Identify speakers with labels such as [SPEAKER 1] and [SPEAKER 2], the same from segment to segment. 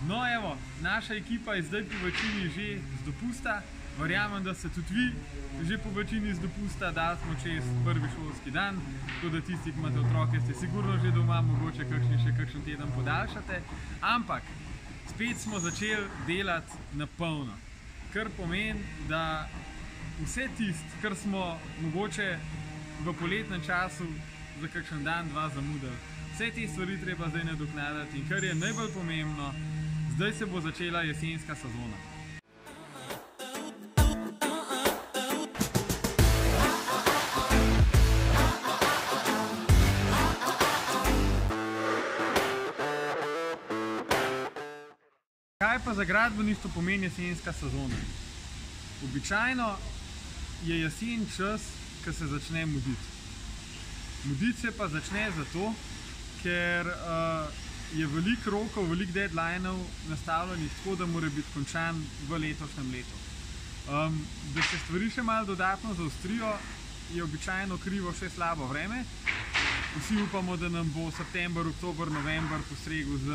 [SPEAKER 1] No evo, naša ekipa je zdaj po večini že z dopusta. Verjamem, da ste tudi vi že po večini z dopusta, dali smo čez prvi šolski dan, tako da tisti, ki imate otroke, ste sigurno že doma, mogoče še kakšen teden podaljšate. Ampak spet smo začeli delati na polno, kar pomeni, da vse tisto, kar smo mogoče v poletnem času za kakšen dan, dva zamudili, vse te stvari treba zdaj nadoknaditi in kar je najbolj pomembno, zdaj se bo začela jesenska sezona. Kaj pa za gradbeništvo pomeni jesenska sezona? Običajno je jesen čas, ko se začne muditi. Muditi se pa začne zato, ker je veliko rokov, veliko deadlineov nastavljenih tako, da mora biti končan v letošnjem letu. Da se stvari še malo dodatno zaostrijo, je običajno krivo še slabo vreme. Vsi upamo, da nam bo september, oktober, november postregel z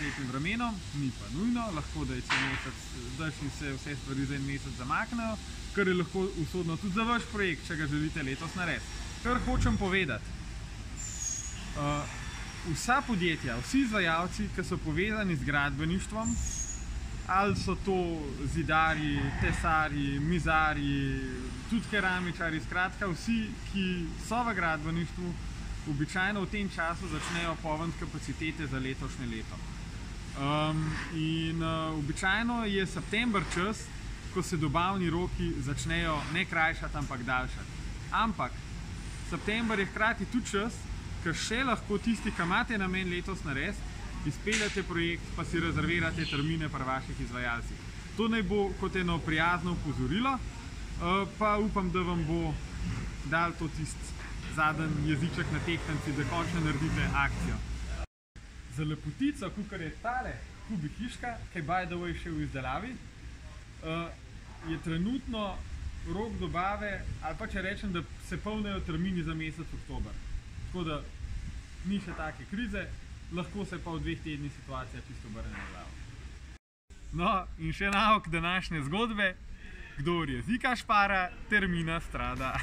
[SPEAKER 1] lepim vremenom, ni pa nujno, lahko da je cel mesec dež in se vse stvari za en mesec zamaknejo, kar je lahko usodno tudi za vaš projekt, če ga želite letos narediti. Kar hočem povedati, vsa podjetja, vsi izvajalci, ki so povezani z gradbeništvom, ali so to zidarji, tesarji, mizarji, tudi keramičarji, skratka vsi, ki so v gradbeništvu, običajno v tem času začnejo polniti kapacitete za letošnje leto. Običajno je september čas, ko se dobavni roki začnejo ne krajšati, ampak daljšati. Ampak september je hkrati tudi čas, ker še lahko tisti, ki imate namen letos narediti, izpeljate projekt, pa si rezervirate termine pri vaših izvajalcih. To naj bo kot eno prijazno opozorilo, pa upam, da vam bo dal to tisti zadnji jeziček na tehtnici, da končno naredite akcijo. Za lepotico, kakor je tale kubi hiška, ki je by the way še v izdelavi, je trenutno rok dobave, ali pa če rečem, da se polnejo termini za mesec oktober. Tako da ni še take krize, lahko se pa v 2 tednih situacija čisto obrne na glavo. No, in še nauk današnje zgodbe, kdor jezika špara, termina strada.